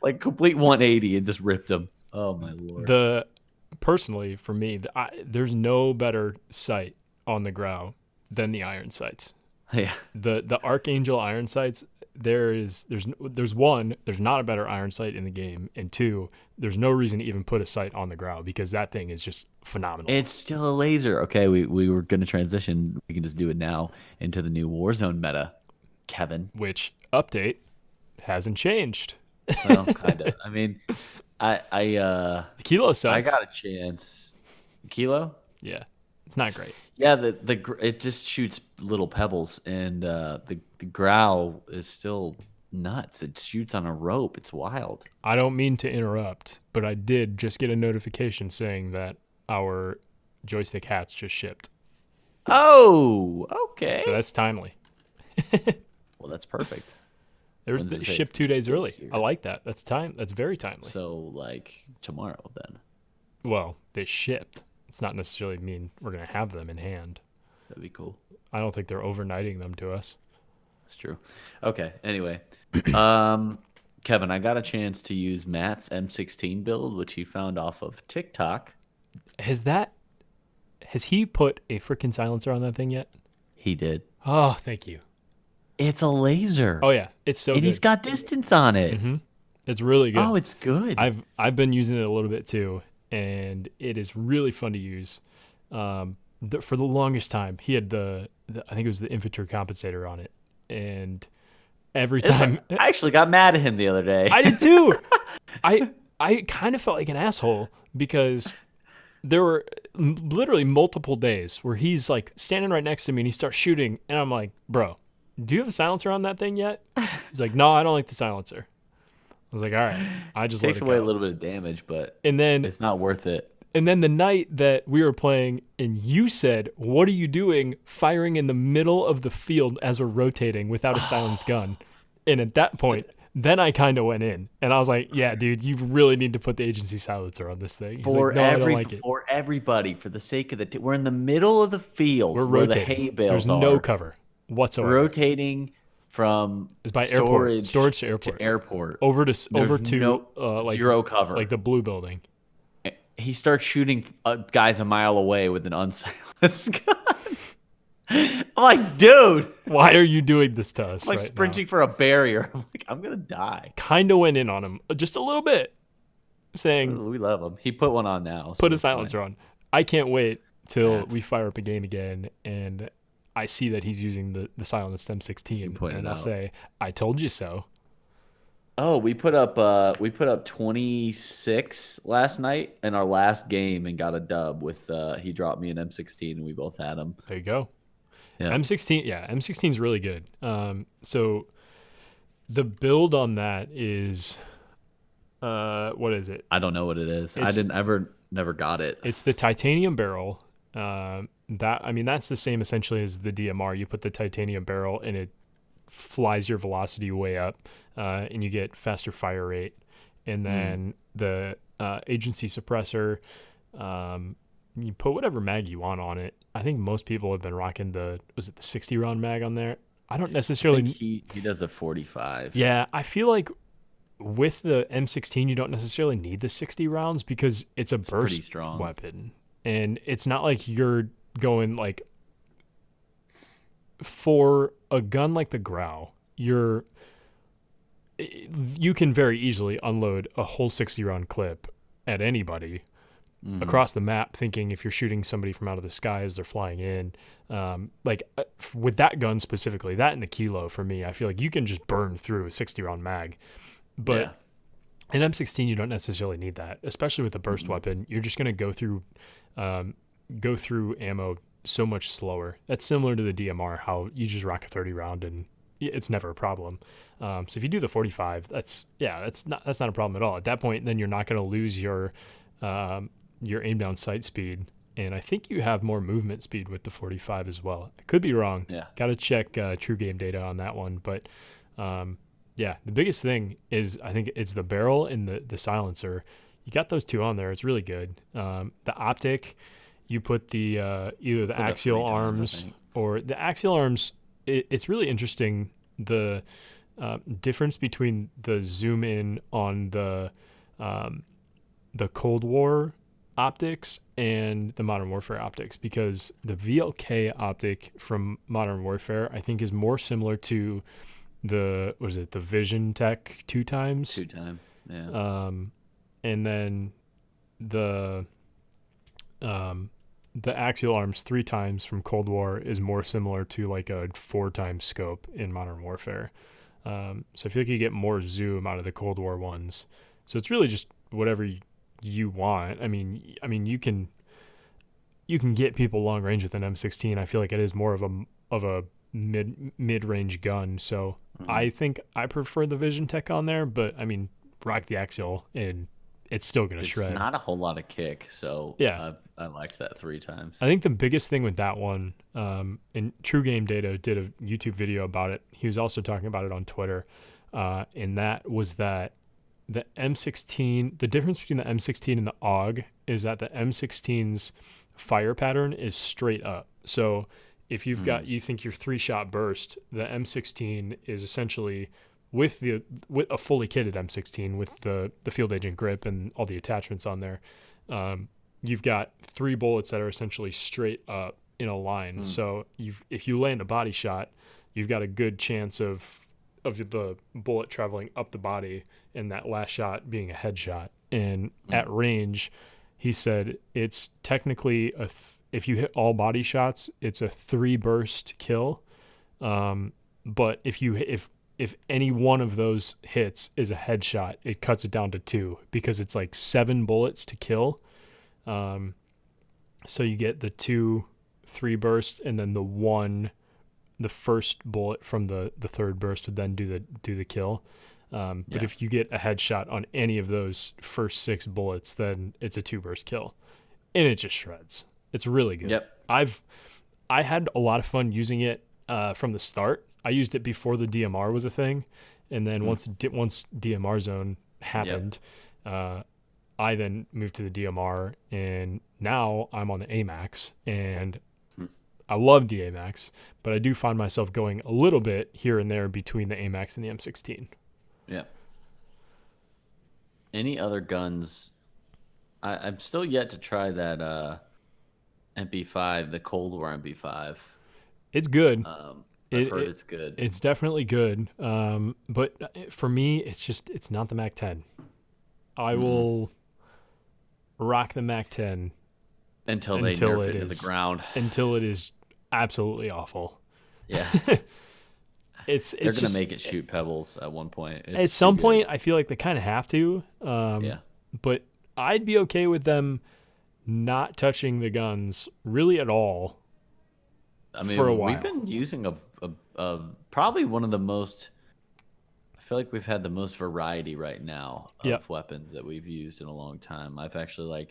Like complete 180 and just ripped him. Oh my Lord. Personally, for me, there's no better sight on the growl than the iron sights. Yeah. The Archangel iron sights, there's one, there's not a better iron sight in the game, and two, there's no reason to even put a sight on the growl because that thing is just phenomenal. It's still a laser. Okay, we were going to transition. We can just do it now into the new Warzone meta, Kevin. Which update hasn't changed. Well, kind of. I mean, the Kilo sucks. I got a chance. Kilo? Yeah. It's not great. Yeah, it just shoots little pebbles, and the growl is still nuts. It shoots on a rope. It's wild. I don't mean to interrupt, but I did just get a notification saying that our joystick hats just shipped. Oh, okay. So that's timely. Well, that's perfect. There's shipped 2 days early. I like that. That's very timely. So like tomorrow then. Well, they shipped. It's not necessarily mean we're going to have them in hand. That'd be cool. I don't think they're overnighting them to us. That's true. Okay. Anyway, Kevin, I got a chance to use Matt's M16 build, which he found off of TikTok. Has he put a freaking silencer on that thing yet? He did. Oh, thank you. It's a laser. Oh yeah, it's so good. And he's got distance on it. Mm-hmm. It's really good. Oh, it's good. I've been using it a little bit too, and it is really fun to use. For the longest time, he had the I think it was the infantry compensator on it, and every time I actually got mad at him the other day. I did too. I kind of felt like an asshole because there were literally multiple days where he's like standing right next to me and he starts shooting, and I'm like, bro, do you have a silencer on that thing yet? He's like, no, I don't like the silencer. I was like, all right. I just takes let it away go. a little bit of damage, but then it's not worth it. And then the night that we were playing and you said, what are you doing firing in the middle of the field as we're rotating without a silenced gun? And at that point, then I kind of went in and I was like, yeah, dude, you really need to put the agency silencer on this thing. He's like, no, I don't like it. For everybody, for the sake of we're in the middle of the field. We're where rotating. The hay bales There's no cover whatsoever. Rotating from it's by storage to airport. Over to like zero cover. Like the blue building. He starts shooting guys a mile away with an unsilenced gun. I'm like, dude, why are you doing this to us? I'm like sprinting for a barrier. I'm like, I'm gonna die. Kind of went in on him just a little bit. saying, We love him. He put one on now, so put a we're fine. silencer on. I can't wait till Matt, we fire up a game again and I see that he's using the silenced you M16, pointed and I'll out. say, "I told you so." Oh, we put up 26 last night in our last game and got a dub with he dropped me an M16 and we both had him. There you go. Yeah. M16, yeah, M16 is really good. So the build on that is, what is it? I don't know what it is. I It's didn't never got it. it's the titanium barrel. That's the same essentially as the DMR. You put the titanium barrel and it flies your velocity way up, and you get faster fire rate. And then the agency suppressor, you put whatever mag you want on it. I think most people have been rocking the 60 round mag on there. I don't I necessarily. think he does a 45. Yeah, I feel like with the M16, you don't necessarily need the 60 rounds because it's a Pretty burst strong. weapon, and it's not like you're going like for a gun like the Grau. You can very easily unload a whole 60 round clip at anybody across the map, thinking if you're shooting somebody from out of the sky as they're flying in. With that gun specifically, that and the Kilo for me, I feel like you can just burn through a 60 round mag. But in M16, you don't necessarily need that, especially with a burst weapon. You're just going to go through ammo so much slower. That's similar to the DMR, how you just rock a 30 round and it's never a problem. So if you do the 45, that's not a problem at all. At that point, then you're not going to lose your aim down sight speed. And I think you have more movement speed with the 45 as well. I could be wrong. Yeah. Got to check true game data on that one. But the biggest thing is I think it's the barrel and the silencer. You got those two on there. It's really good. The optic, you put the either the axial arms or the axial arms. It's really interesting the difference between the zoom in on the Cold War optics and the Modern Warfare optics, because the VLK optic from Modern Warfare I think is more similar to the Vision Tech 2x. Yeah. And then the axial arms 3x from Cold War is more similar to like a 4x scope in Modern Warfare. So I feel like you get more zoom out of the Cold War ones. So it's really just whatever you want. I mean you can get people long range with an M16. I feel like it is more of a mid range gun. So I think I prefer the Vision Tech on there, but I mean rock the axial and it's still gonna shred. It's not a whole lot of kick, so yeah, I liked that 3x. I think the biggest thing with that one, and True Game Data did a YouTube video about it. He was also talking about it on Twitter, and that was that the M16, the difference between the M16 and the AUG is that the M16's fire pattern is straight up. So if you think your 3-shot burst, the M16 is essentially with a fully kitted M16 with the field agent grip and all the attachments on there. You've got 3 bullets that are essentially straight up in a line. So if you land a body shot, you've got a good chance of the bullet traveling up the body and that last shot being a headshot. And at range, he said it's technically if you hit all body shots, it's a 3 burst kill. But if any one of those hits is a headshot, it cuts it down to 2 because it's like 7 bullets to kill. So you get the 2 3 bursts and then the first bullet from the third burst would then do the kill. But if you get a headshot on any of those first 6 bullets, then it's a 2 burst kill, and it just shreds. It's really good. Yep. I had a lot of fun using it from the start. I used it before the DMR was a thing, and then once DMR zone happened, I then moved to the DMR, and now I'm on the AMAX, and I love the AMAX, but I do find myself going a little bit here and there between the AMAX and the M16. Yeah. Any other guns? I'm still yet to try that MP5, the Cold War MP5. It's good. I've heard it's good. It's definitely good. But for me, it's not the MAC 10. I will rock the MAC-10 until they nerf it into the ground. Until it is absolutely awful. Yeah. They're going to make it shoot pebbles at one point. At some point, I feel like they kind of have to. Yeah. But I'd be okay with them not touching the guns really at all. I mean, for a while. We've been using a probably one of the most. I feel like we've had the most variety right now of weapons that we've used in a long time. I've actually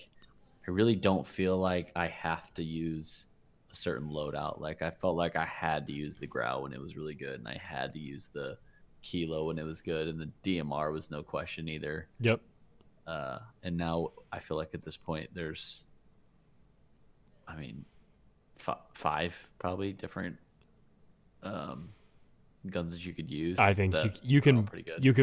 I really don't feel like I have to use a certain loadout. Like I felt like I had to use the Grau when it was really good, and I had to use the Kilo when it was good, and the DMR was no question either. Yep. And now I feel like at this point there's, I mean, 5 probably different guns that you could use. I think you can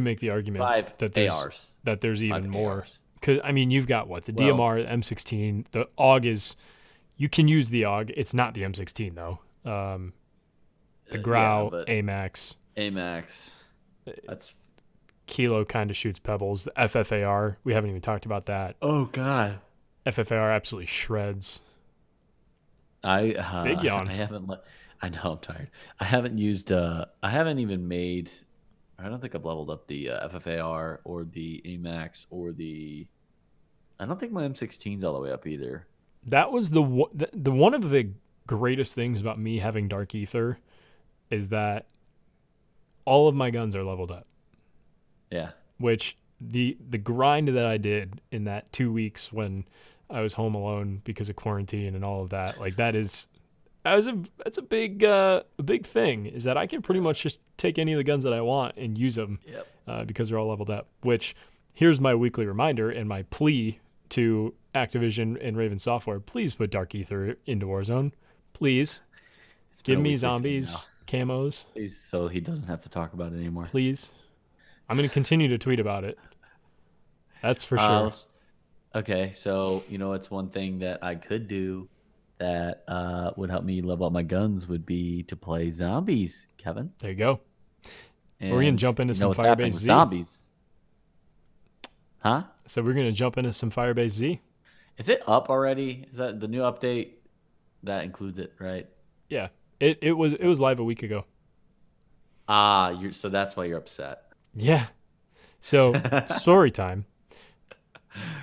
make the argument that there's even more. Because I mean, you've got the DMR, the M16, the AUG is. You can use the AUG. It's not the M16 though. The Grau, AMAX. That's Kilo kind of shoots pebbles. The FFAR, we haven't even talked about that. Oh God, FFAR absolutely shreds. Big yawn. I know I'm tired. I haven't used. I haven't even made. I don't think I've leveled up the FFAR or the AMAX or the. I don't think my M16's all the way up either. That was the one of the greatest things about me having Dark Ether is that all of my guns are leveled up. Yeah. Which the grind that I did in that 2 weeks when I was home alone because of quarantine and all of that, that's a big thing is that I can pretty much just take any of the guns that I want and use them because they're all leveled up. Which here's my weekly reminder and my plea to Activision and Raven Software: please put Dark Ether into Warzone. Please give me zombies, camos. Please, so he doesn't have to talk about it anymore. Please, I'm going to continue to tweet about it. That's for sure. Okay, so it's one thing that I could do that would help me level up my guns would be to play zombies, Kevin. There you go. And we're going to jump into some Firebase Z. Zombies. Huh? So we're going to jump into some Firebase Z. Is it up already? Is that the new update? That includes it, right? Yeah. It was live a week ago. So that's why you're upset. Yeah. So story time.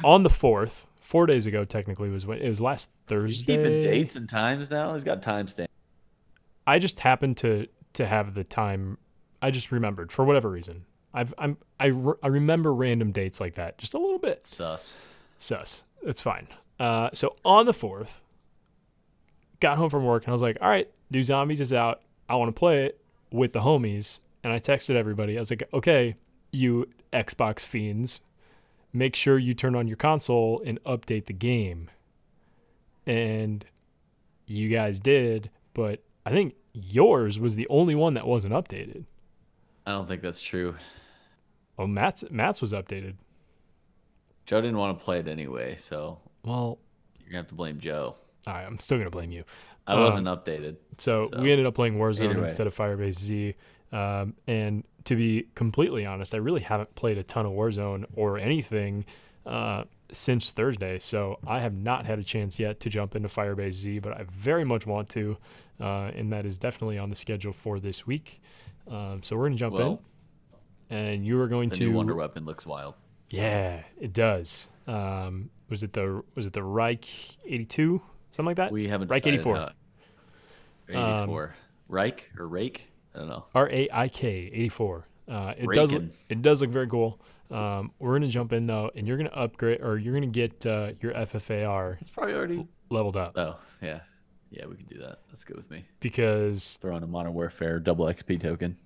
On the 4th, 4 days ago technically was when it was last Thursday. He's keeping dates and times now. He's got timestamp. I just happened to have the time. I just remembered for whatever reason. I remember random dates like that just a little bit. Sus. It's fine. So on the 4th, got home from work and I was like, all right, New Zombies is out. I want to play it with the homies. And I texted everybody. I was like, okay, you Xbox fiends, make sure you turn on your console and update the game. And you guys did, but I think yours was the only one that wasn't updated. I don't think that's true. Well, Matt's was updated. Joe didn't want to play it anyway, so well, you're gonna have to blame Joe. All right, I'm still gonna blame you. I wasn't updated. So we ended up playing Warzone instead of Firebase Z. And to be completely honest, I really haven't played a ton of Warzone or anything since Thursday. So I have not had a chance yet to jump into Firebase Z, but I very much want to, and that is definitely on the schedule for this week. So we're gonna jump in, and you are going to. The new Wonder Weapon looks wild. Yeah, it does. Was it the Reich 82, something like that? We haven't. Reich 84. 84. Reich or Rake? I don't know. RAIK 84. It does look very cool. We're gonna jump in though, and you're gonna upgrade, or you're gonna get your FFAR. It's probably already leveled up. Oh yeah, we can do that. That's good with me. Because throw on a Modern Warfare double XP token.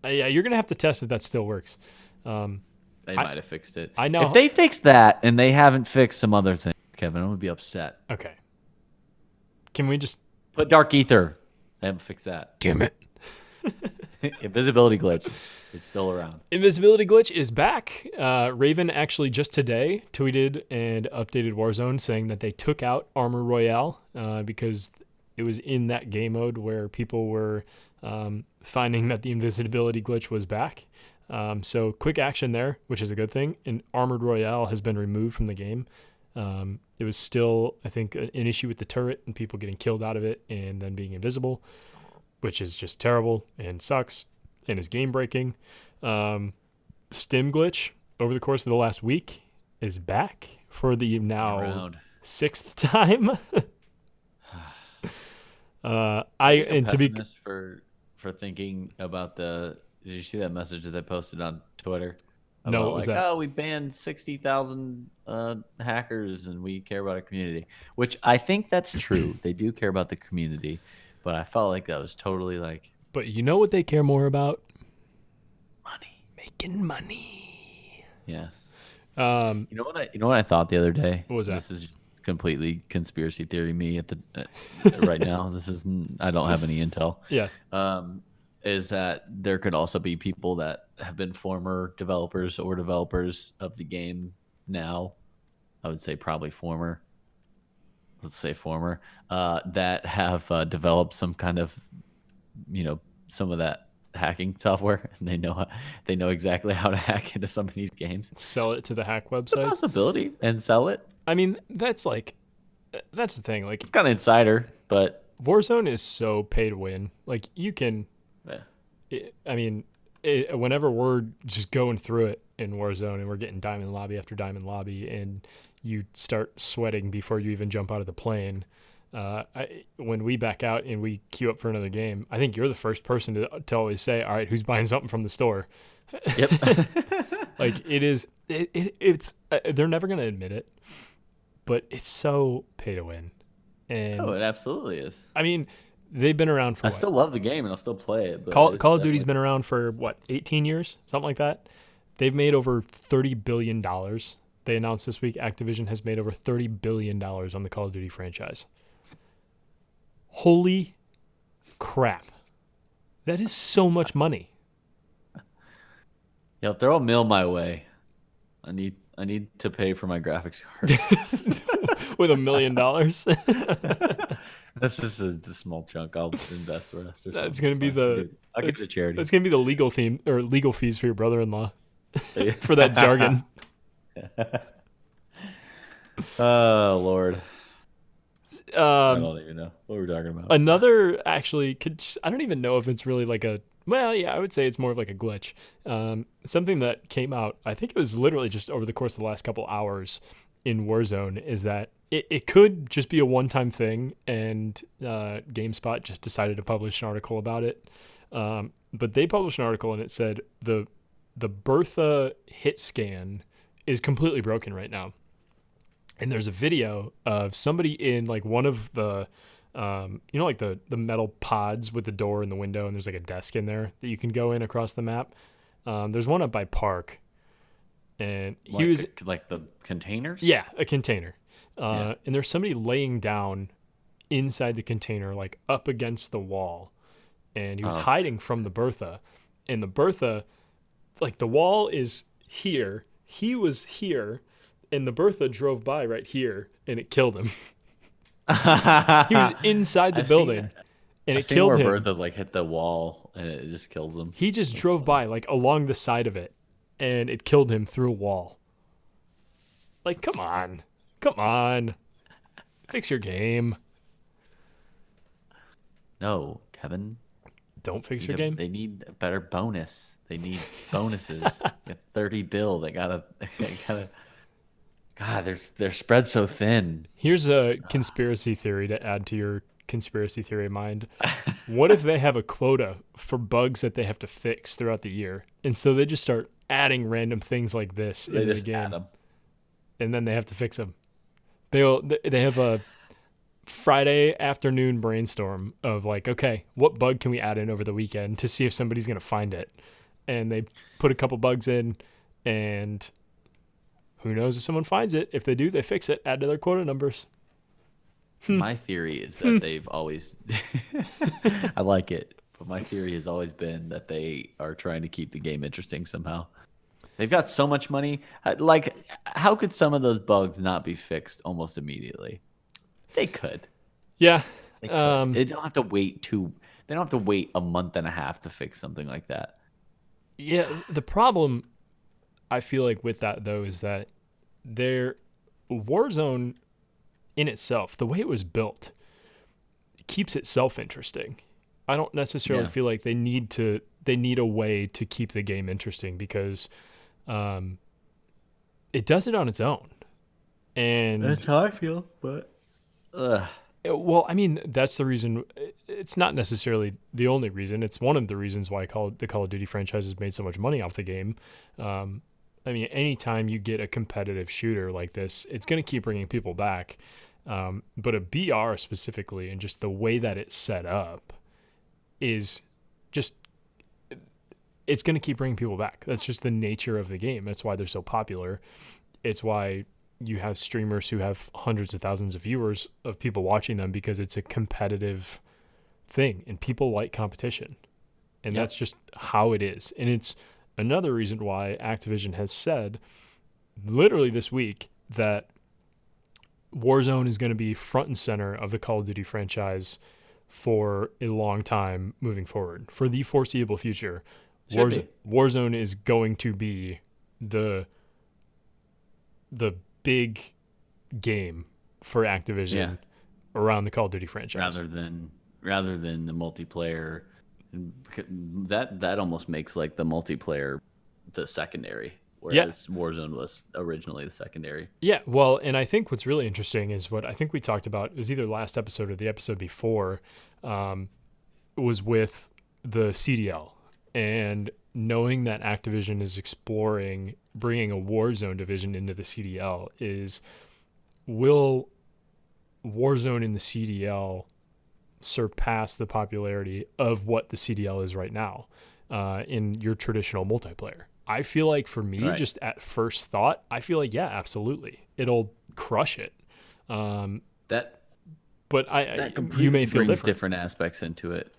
Yeah, you're gonna have to test if that still works. They might have fixed it. I know. If they fixed that and they haven't fixed some other thing, Kevin, I'm gonna be upset. Okay. Can we just put Dark Ether? They haven't fixed that. Damn it. Invisibility glitch. It's still around. Invisibility glitch is back. Raven actually just today tweeted and updated Warzone saying that they took out Armor Royale because it was in that game mode where people were finding that the invisibility glitch was back. So quick action there, which is a good thing. And Armored Royale has been removed from the game. It was still, I think, an issue with the turret and people getting killed out of it and then being invisible, which is just terrible and sucks and is game breaking. Stim glitch over the course of the last week is back for the now 6th time. To be for thinking about did you see that message that they posted on Twitter? No, what was that? Oh, we banned 60,000 hackers and we care about our community, which I think that's true. They do care about the community, but I felt like that was totally like. But you know what they care more about? Money. Making money. Yeah. You know what I thought the other day? What was that? This is completely conspiracy theory me at the right now. I don't have any intel. Yeah. Is that there could also be people that have been former developers or developers of the game now. I would say probably former. Let's say former. That have developed some kind of, some of that hacking software, and they know exactly how to hack into some of these games. Sell it to the hack websites. It's a possibility, and sell it. I mean, that's the thing. Like, it's kind of insider, but Warzone is so pay to win. Like, you can. Yeah. Whenever we're just going through it in Warzone and we're getting diamond lobby after diamond lobby, and you start sweating before you even jump out of the plane. When we back out and we queue up for another game, I think you're the first person to always say, "All right, who's buying something from the store?" Yep. Like, it's they're never going to admit it, but it's so pay to win. And it absolutely is. I mean, they've been around for. I still love the game and I'll still play it. But Call of Duty's been around for 18 years, something like that. They've made over $30 billion. They announced this week Activision has made over $30 billion on the Call of Duty franchise. Holy crap. That is so much money. Yeah, throw a mill my way. I need to pay for my graphics card. With $1 million. That's just a small chunk. I'll invest the rest. That's going to be I'll give it to charity. That's going to be the legal fees for your brother-in-law for that jargon. Oh, Lord. I don't even know what we're talking about. Another, actually, I don't even know if it's really like I would say it's more of like a glitch. Something that came out, I think it was literally just over the course of the last couple hours in Warzone, is that it could just be a one-time thing, and GameSpot just decided to publish an article about it. But they published an article and it said the Bertha hit scan is completely broken right now. And there's a video of somebody in like one of the, like the metal pods with the door and the window, and there's like a desk in there that you can go in across the map. There's one up by Park, and he was like the containers. Yeah, a container. And there's somebody laying down inside the container, like up against the wall, and he was hiding from the Bertha, and the Bertha, like the wall is here, he was here. And the Bertha drove by right here, and it killed him. He was inside the building, and it killed him. Bertha's like hit the wall, and it just kills him. He just drove by, like along the side of it, and it killed him through a wall. Like, come on, fix your game. No, Kevin. Don't fix your game. They need a better bonus. They need bonuses. Get 30 bill. They gotta. God, they're spread so thin. Here's a conspiracy theory to add to your conspiracy theory mind. What if they have a quota for bugs that they have to fix throughout the year, and so they just start adding random things like this into the game, and then they have to fix them? They have a Friday afternoon brainstorm of like, okay, what bug can we add in over the weekend to see if somebody's gonna find it, and they put a couple bugs in, and who knows if someone finds it? If they do, they fix it, add to their quota numbers. My theory is that they've always... I like it, but my theory has always been that they are trying to keep the game interesting somehow. They've got so much money. Like, how could some of those bugs not be fixed almost immediately? They could. Yeah. They could. They don't have to wait They don't have to wait a month and a half to fix something like that. Yeah, the problem I feel like with that though is that Warzone in itself, the way it was built, keeps itself interesting. I don't necessarily feel like they need a way to keep the game interesting, because it does it on its own. And that's how I feel, but well, I mean, that's the reason. It's not necessarily the only reason. It's one of the reasons why the Call of Duty franchise has made so much money off the game. I mean, anytime you get a competitive shooter like this, it's going to keep bringing people back. But a BR specifically, and just the way that it's set up, is just, it's going to keep bringing people back. That's just the nature of the game. That's why they're so popular. It's why you have streamers who have hundreds of thousands of viewers, of people watching them, because it's a competitive thing and people like competition. And that's just how it is. And it's another reason why Activision has said literally this week that Warzone is going to be front and center of the Call of Duty franchise for a long time moving forward. For the foreseeable future, Warzone is going to be the big game for Activision around the Call of Duty franchise. Rather than the multiplayer, that almost makes like the multiplayer the secondary, whereas Warzone was originally the secondary. Yeah, well, and I think what's really interesting is what I think we talked about, it was either last episode or the episode before, was with the CDL, and knowing that Activision is exploring bringing a Warzone division into the CDL, will Warzone in the CDL surpass the popularity of what the CDL is right now in your traditional multiplayer? I feel like for me, just at first thought, I feel like, yeah, absolutely. It'll crush it. But you may feel different aspects into it,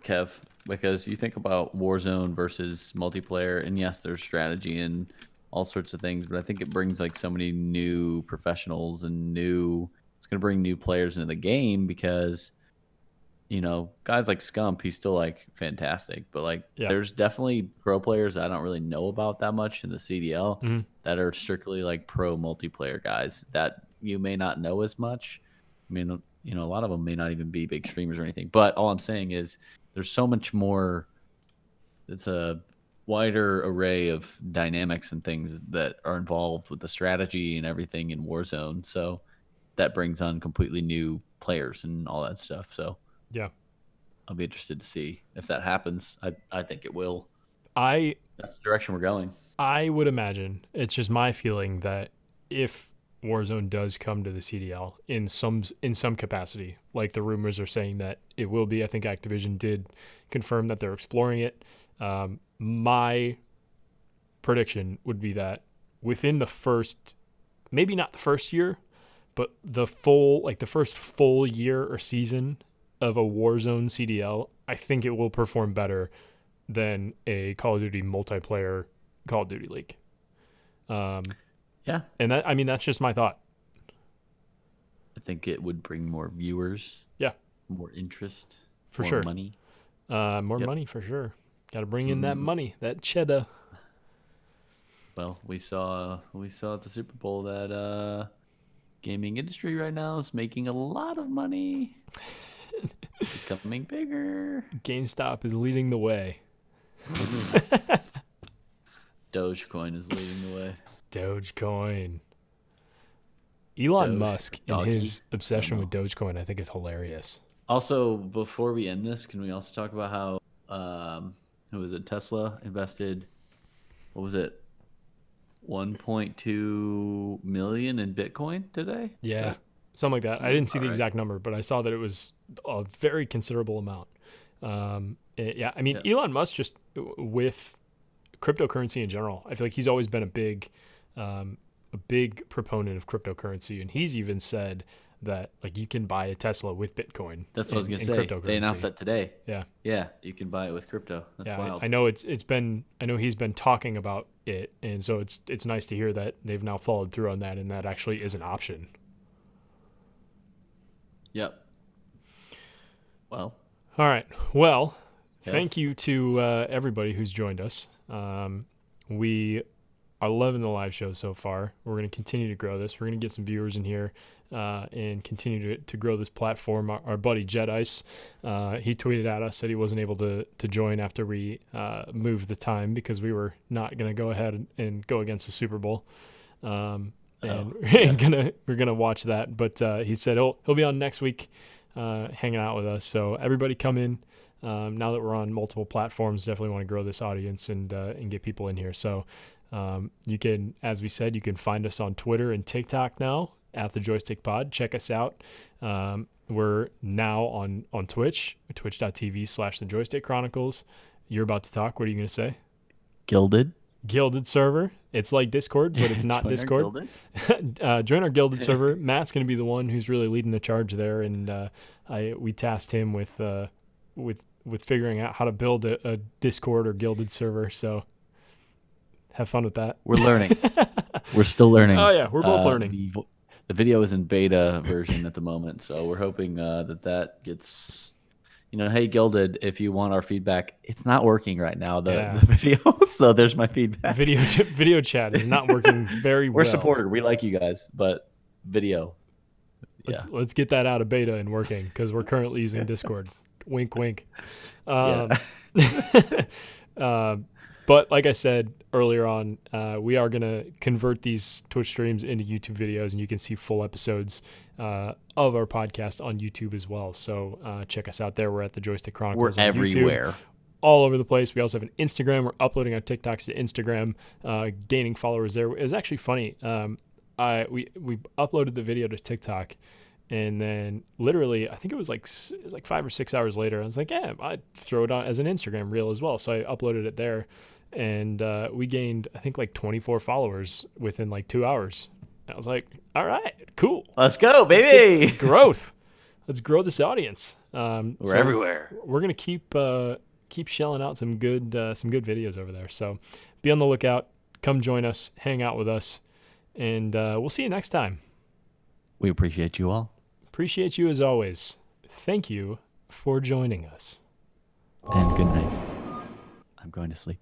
Kev, because you think about Warzone versus multiplayer, and yes, there's strategy and all sorts of things, but I think it brings like so many new professionals and it's going to bring new players into the game, because guys like Scump, he's still like fantastic, but like there's definitely pro players I don't really know about that much in the CDL that are strictly like pro multiplayer guys that you may not know as much. I mean, a lot of them may not even be big streamers or anything, but all I'm saying is there's so much more. It's a wider array of dynamics and things that are involved with the strategy and everything in Warzone. So that brings on completely new players and all that stuff. So yeah, I'll be interested to see if that happens. I think it will. That's the direction we're going. I would imagine. It's just my feeling that if Warzone does come to the CDL in some capacity, like the rumors are saying that it will be, I think Activision did confirm that they're exploring it. My prediction would be that within the first, maybe not the first year, but the first full year or season of a Warzone CDL, I think it will perform better than a Call of Duty multiplayer Call of Duty League. Yeah. And that's just my thought. I think it would bring more viewers. Yeah. More interest. For more sure. Money. More money for sure. Got to bring in that money, that cheddar. Well, we saw at the Super Bowl that gaming industry right now is making a lot of money. Becoming bigger. GameStop is leading the way. Dogecoin is leading the way. Dogecoin. Elon Musk and his obsession with Dogecoin, I think, is hilarious. Also, before we end this, can we also talk about how who was it? Tesla invested, what was it, 1.2 million in Bitcoin today? Yeah, something like that. I didn't see the exact number, but I saw that it was a very considerable amount. Elon Musk, just with cryptocurrency in general, I feel like he's always been a big proponent of cryptocurrency, and he's even said that like you can buy a Tesla with Bitcoin. That's what I was gonna say. They announced that today. Yeah, you can buy it with crypto. That's wild. I know I know he's been talking about it, and so it's nice to hear that they've now followed through on that, and that actually is an option. Yep. Well. All right. Well, thank you to everybody who's joined us. We loving the live show so far. We're going to continue to grow this. We're going to get some viewers in here and continue to grow this platform. Our buddy Jet Ice, he tweeted at us, said he wasn't able to join after we moved the time because we were not going to go ahead and go against the Super Bowl. We're gonna watch that. But he said he'll be on next week, hanging out with us. So everybody come in. Now that we're on multiple platforms, definitely want to grow this audience and get people in here. So you can, as we said, you can find us on Twitter and TikTok now at the Joystick Pod. Check us out. We're now on Twitch, twitch.tv/the Joystick Chronicles. You're about to talk. What are you gonna say? Gilded server. It's like Discord, but it's not Discord. Join our Gilded server. Matt's going to be the one who's really leading the charge there, and we tasked him with figuring out how to build a Discord or Gilded server. So have fun with that. We're learning. We're still learning. Oh yeah, we're both learning. The video is in beta version at the moment, so we're hoping that gets. Hey, Gilded, if you want our feedback, it's not working right now, the video, so there's my feedback. Video chat is not working very well. We're supported. We like you guys, but video. Let's get that out of beta and working because we're currently using Discord. Wink, wink. But like I said earlier on, we are going to convert these Twitch streams into YouTube videos, and you can see full episodes of our podcast on YouTube as well. So check us out there. We're at the Joystick Chronicles. We're everywhere. YouTube, all over the place. We also have an Instagram. We're uploading our TikToks to Instagram, gaining followers there. It was actually funny. We uploaded the video to TikTok, and then literally, I think it was like 5 or 6 hours later, I was like, yeah, I'd throw it on as an Instagram reel as well. So I uploaded it there, and we gained, I think, like 24 followers within like 2 hours. I was like, all right, cool. Let's go, baby. It's growth. Let's grow this audience. We're everywhere. We're going to keep shelling out some good videos over there. So be on the lookout. Come join us, hang out with us, and we'll see you next time. We appreciate you all. Appreciate you as always. Thank you for joining us. And good night. I'm going to sleep.